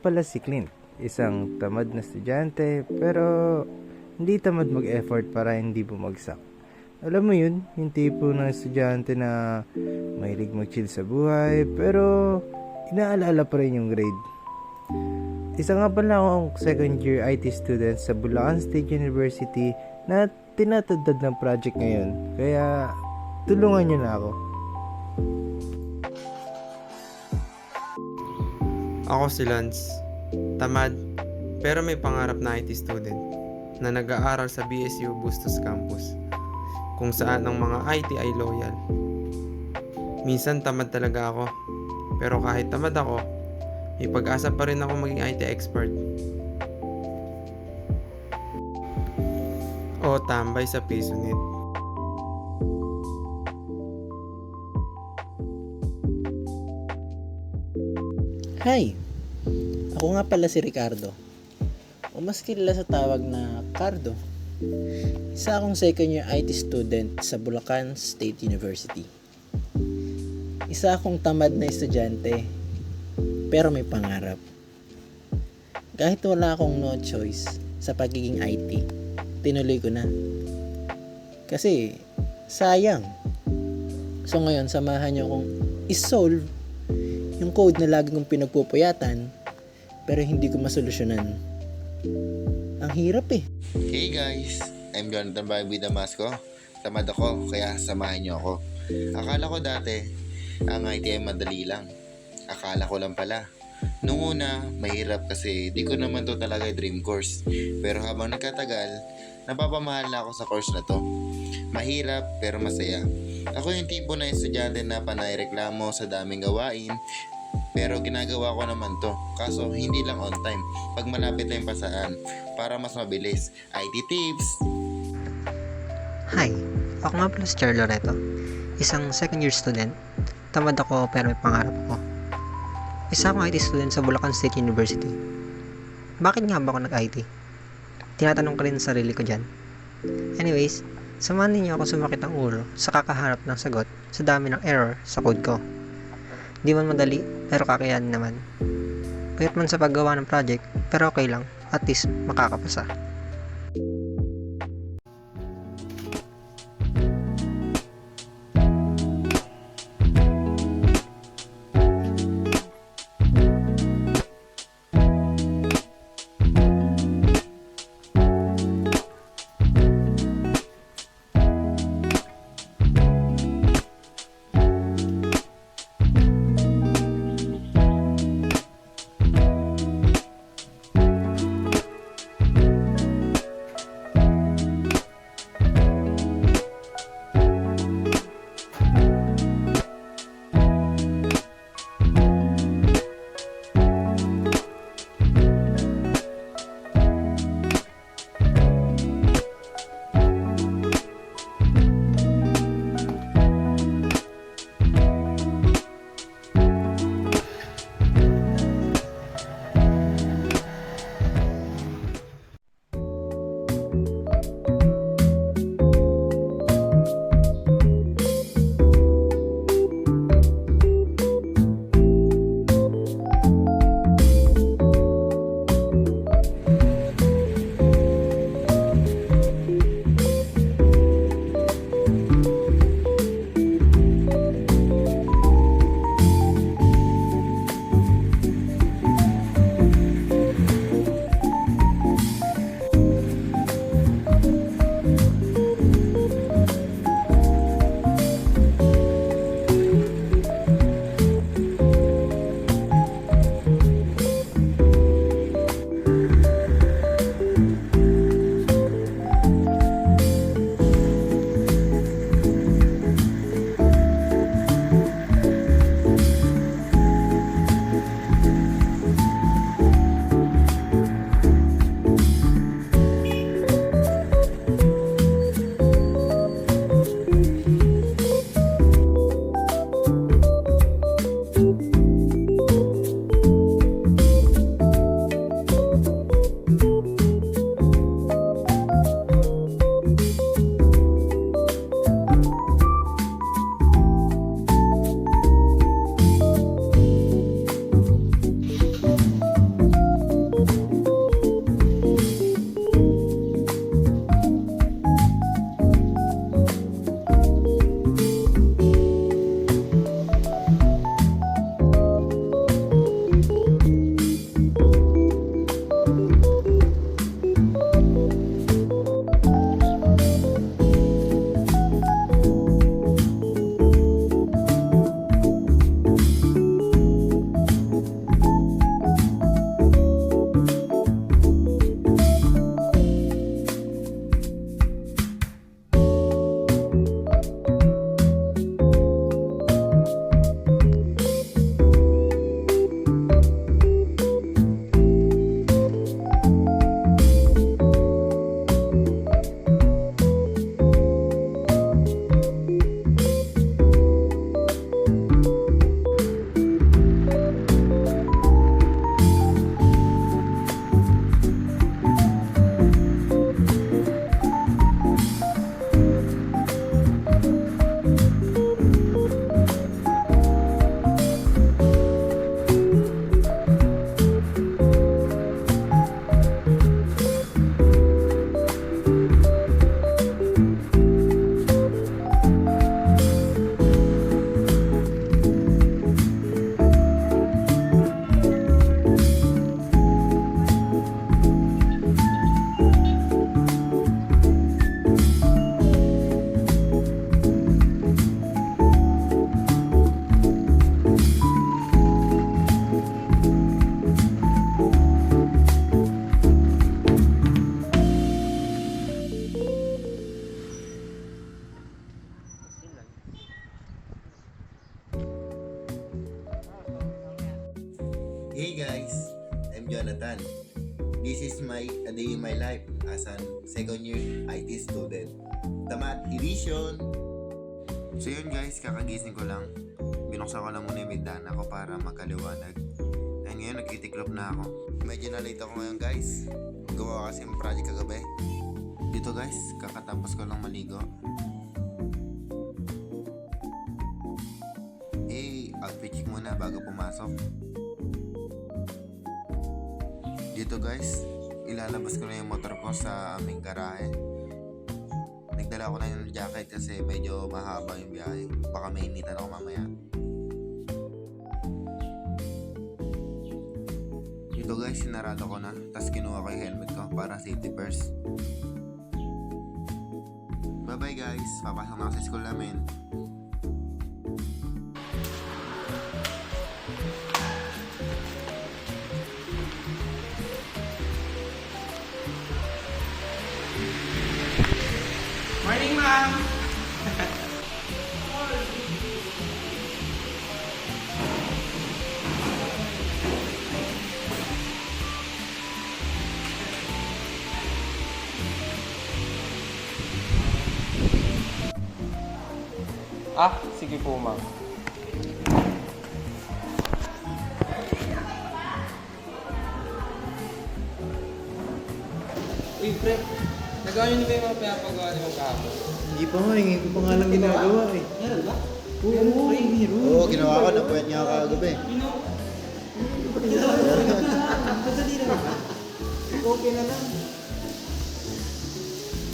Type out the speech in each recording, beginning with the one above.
pala si Clint, isang tamad na estudyante pero hindi tamad mag-effort para hindi bumagsak. Alam mo yun, yung tipo ng estudyante na mahilig mag-chill sa buhay pero inaalala pa rin yung grade. Isa nga pala akong second year IT student sa Bulacan State University na tinatadad ng project ngayon. Kaya tulungan nyo na ako. Ako si Lance, tamad pero may pangarap na IT student na nag-aaral sa BSU Bustos Campus kung saan ang mga IT ay loyal. Minsan tamad talaga ako, pero kahit tamad ako, may pag-asa pa rin ako maging IT expert. O tambay sa PSUNIT. Hi! Ako nga pala si Ricardo, o mas kilala sa tawag na Cardo. Isa akong second year IT student sa Bulacan State University. Isa akong tamad na estudyante, pero may pangarap. Kahit wala akong no choice sa pagiging IT, tinuloy ko na. Kasi, sayang. So ngayon, samahan niyo akong isolve yung code na lagi kong pinagpupuyatan pero hindi ko masolusyonan. Ang hirap eh. Hey guys, I'm Jonathan Barbie Damasco. Tamad ako, kaya samahan niyo ako. Akala ko dati, ang IT ay madali lang. Akala ko lang pala. Nung una, mahirap kasi di ko naman to talaga dream course. Pero habang nagkatagal, napapamahal na ako sa course na to. Mahirap pero masaya. Ako yung tipo na estudyante na panay reklamo sa daming gawain, pero ginagawa ko naman to. Kaso hindi lang on time. Pag malapit na yung pasaan, para mas mabilis. IT tips! Hi, ako nga pala si Char Loreto, isang second year student. Tamad ako pero may pangarap ako. Isa akong IT student sa Bulacan State University. Bakit nga ba ako nag-IT? Tinatanong ko rin sa sarili ko dyan. Anyways, samahan ninyo ako sumakit ang ulo sa kakaharap ng sagot sa dami ng error sa code ko. Di man madali, pero kakayanin naman. Payat man sa paggawa ng project, pero okay lang, at least makakapasa. Jonathan. This is a day in my life as a second year IT student. Tamad Edition! So yun guys, kakagising ko lang. Binuksan ko lang muna yung bintana ko para magkaliwanag. And ngayon, nagtitiklop na ako. Medyo na-late ako ngayon guys. Gawa kasi yung project kagabi. Dito guys, kakatapos ko lang maligo. Outfit check muna bago pumasok. Dito guys, ilalabas ko na yung motor ko sa aming garahe. Nagdala ko na yung jacket kasi medyo mahaba yung biyahe. Baka mainitan ako mamaya. Dito guys, sinarado ko na. Tapos kinuha ko yung helmet ko para safety first. Bye bye guys, papasok na ako sa school namin. Morning, ma'am! Sige po, ma'am. Uy, pre. Nagawa niyo na ba yung mga pinapagawa niyo kahapon? Hindi pa nga, hindi ko pa nga lang ginagawa eh. Meron ba? Oo, ginawa ko. Napuyat niya ako kagabi. Madali naman ba? Okay na lang.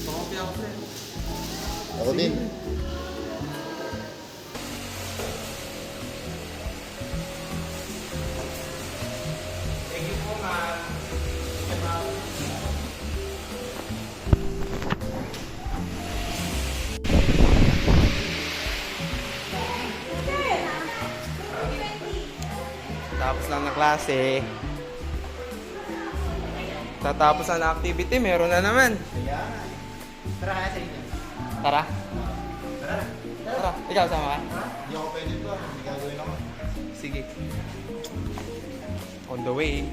Pakopya ako, pre. Ako din. Thank you po, ma'am. Tapos lang na klase. Tatapos na activity, meron na naman. Tara kaya sa inyo. Tara. Tara. Ikaw sama ka? Hindi ako pwede to. Hindi gagawin ako. Sige. On the way.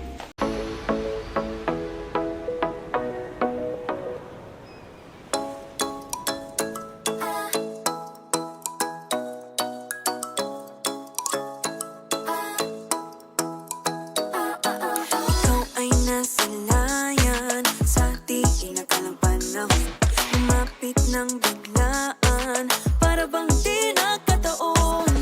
Ikaw ay nasa layan sa di inakalang panahon. Lumapit ng biglaan para bang di nakataon.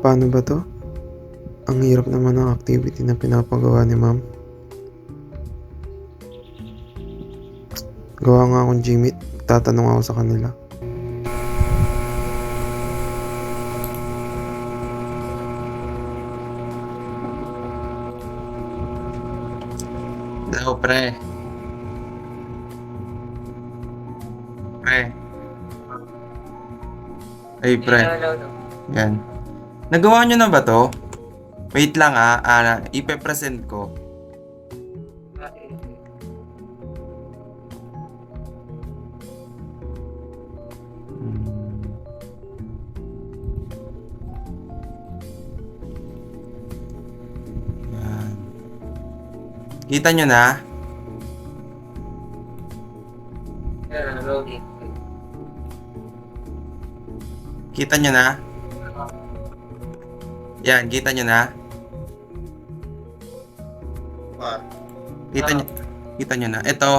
Paano ba to? Ang hirap naman ng activity na pinapagawa ni ma'am. Gawa nga akong Gmeet. Tatanong ako sa kanila. Hello, pre. Pre. Ay, pre. Yan. Nagawa nyo na ba to? Wait lang ipe-present ko. Yan. Kita nyo na? Kita nyo na? Yan, kita nyo na? Kita nyo na. Ito,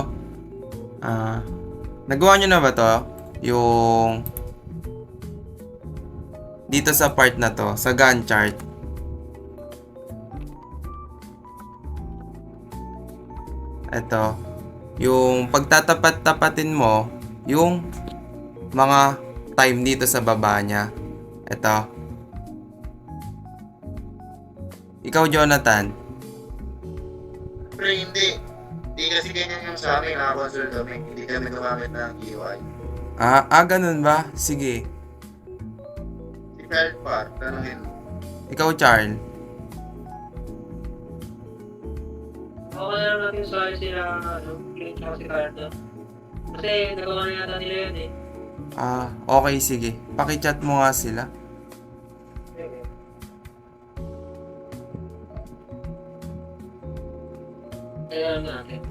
nagawa nyo na ba to? Yung dito sa part na to, sa Gantt chart. Ito, yung pagtatapat-tapatin mo, yung mga time dito sa baba niya. Ito. Ikaw, Jonathan. Pero hindi. Hindi kasi ganyan yung sa amin. Nakakonsult kami. Hindi kami gumamit ng UI. Ganun ba? Sige. Si Felpar, tanongin mo. Ikaw, Charles. Okay lang natin sa sila, Clint tsaka si Cardo. Kasi nagawa na yata nila yun eh. Okay, sige. Paki-chat mo nga sila. Kaya lang natin.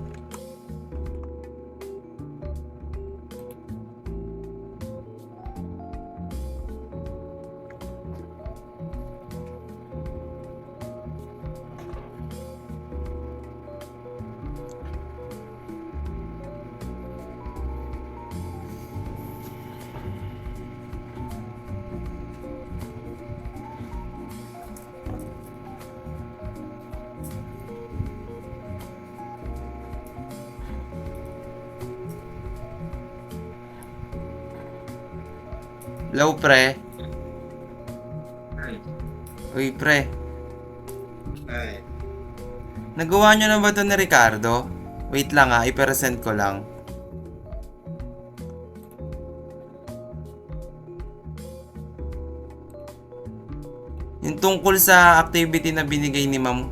Hello, pre. Uy, pre. Ay. Nagawa nyo na ba ito ni Ricardo? Wait lang ipe-present ko lang. Yung tungkol sa activity na binigay ni ma'am.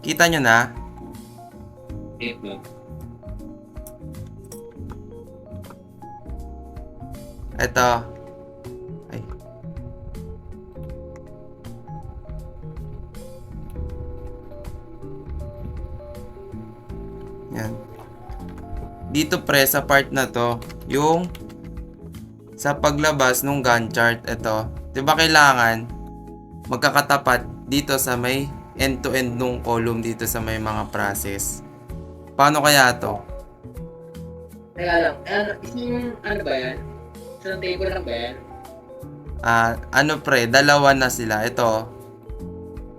Kita nyo na? Ito. Ay. Yan. Dito pre, sa part na to, yung sa paglabas nung Gantt chart, ito. Diba kailangan magkakatapat dito sa may end-to-end nung column dito sa may mga process. Paano kaya to? Teka lang, ano ba yan? Isang table lang ba yan? Ano pre, dalawa na sila. Ito.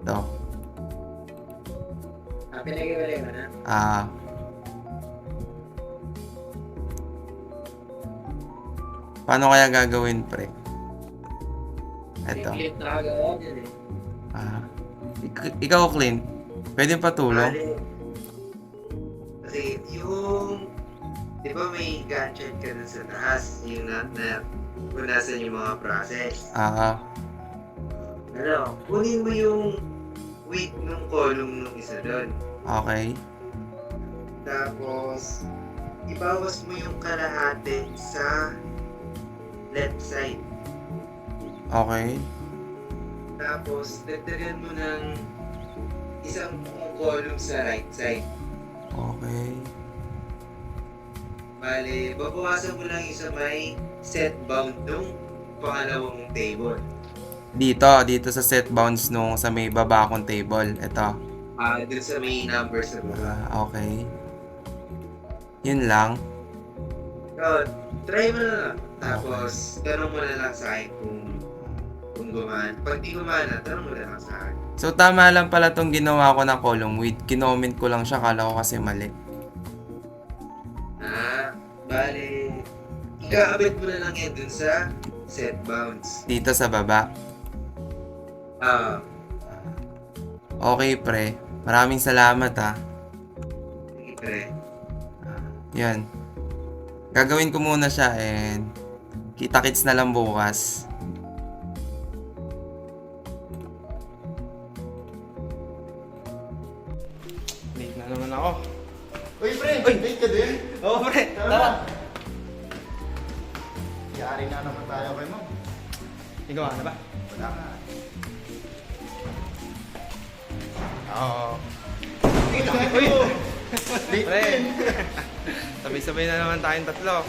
Ito. Pinag-iwalay mo na? Paano kaya gagawin pre? Ito. Clint nakagawa dyan eh. Ikaw, Clint, pwede patulong? Kasi yung, di ba may gadget ka na sa taas, yung kung nasan yung mga process. Kunin mo yung weight ng column ng isa doon. Okay. Tapos, ibawas mo yung kalahati sa left side. Okay. Tapos, dagdagan mo ng isang buong column sa right side. Okay. Bale, babawasan mo lang yung sa may set bound nung pangalawang table. Dito sa set bounds nung sa may baba kong table. Ito. Dun sa may numbers na baba. Okay. Yun lang. try mo na lang. Tapos, tanong mo na lang sa akin kung gumana. Pag di gumana, tanong mo na lang sa akin. So tama lang pala tong ginawa ko ng column width. Kinoment ko lang siya, kala ko kasi mali. Bale, ikaabit mo na lang yan dun sa set bounds. Dito sa baba. Okay pre, maraming salamat ha. Sige pre. Yan. Gagawin ko muna siya and kita-kits na lang bukas. Late na naman ako. Uy, pre! Late ka din? Oo pre, tara. Yari na naman tayo kay ma'am. Ikaw na ba? Wala ka. Oo. Uy! Late Pre, din! sabay-sabay na naman tayong tatlo.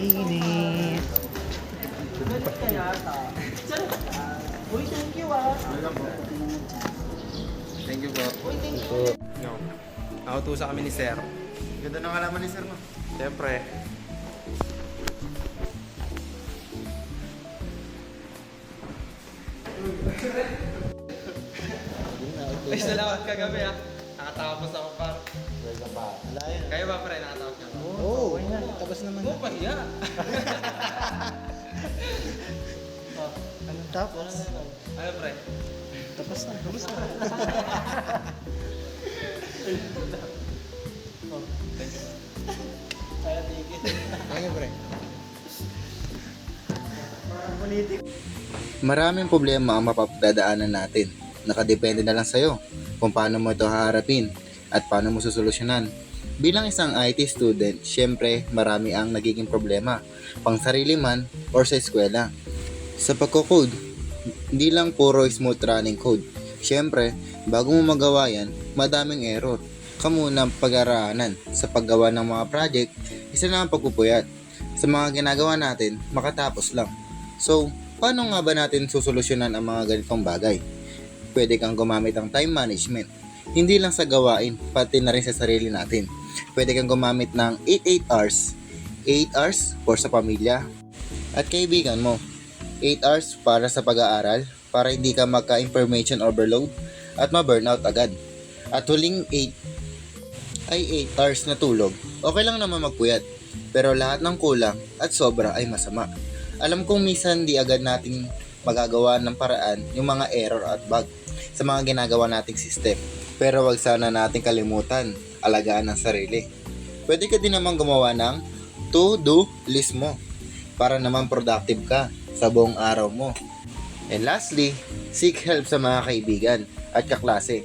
Init. Thank you po. No. Nakautusan kami ni Sir. Ganda ng alaman ni sir mo. Siyempre. Ay, salamat kagabi ah. Nakatapos ako par. Kaya ba pre, nakatapos ka? Oo, tapos naman. Oo, pahiya. Anong tapos? Ano pre? Tapos na. Maraming problema ang mapapagdadaanan natin. Nakadepende na lang sa'yo kung paano mo ito haharapin at paano mo susolusyonan. Bilang isang IT student, syempre marami ang nagiging problema, pang sarili man or sa eskwela. Sa pagko-code, hindi lang puro smooth running code. Syempre, bago mo magawa yan, madaming error. Kamuna pag-aralan sa paggawa ng mga project, isa na ang pagpupuyat. Sa mga ginagawa natin, makatapos lang. So, paano nga ba natin susolusyonan ang mga ganitong bagay? Pwede kang gumamit ng time management. Hindi lang sa gawain, pati na rin sa sarili natin. Pwede kang gumamit ng 8-8 hours. 8 hours for sa pamilya at kaibigan mo. 8 hours para sa pag-aaral, para hindi ka magka-information overload at ma-burnout agad. At huling 8 ay 8 hours na tulog. Okay lang naman magpuyat, pero lahat ng kulang at sobra ay masama. Alam kong minsan di agad nating magagawa ng paraan yung mga error at bug sa mga ginagawa nating system. Pero wag sana nating kalimutan, alagaan ang sarili. Pwede ka din naman gumawa ng to-do list mo para naman productive ka sa buong araw mo. And lastly, seek help sa mga kaibigan at kaklase.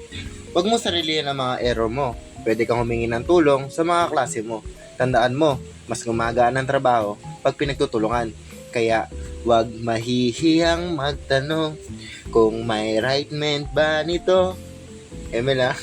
Huwag mo sarilihan ang mga error mo. Pwede kang humingi ng tulong sa mga klase mo. Tandaan mo, mas gumagaan ang trabaho pag pinagtutulungan. Kaya, huwag mahihiyang magtanong kung may right ment ba nito. Eme lang.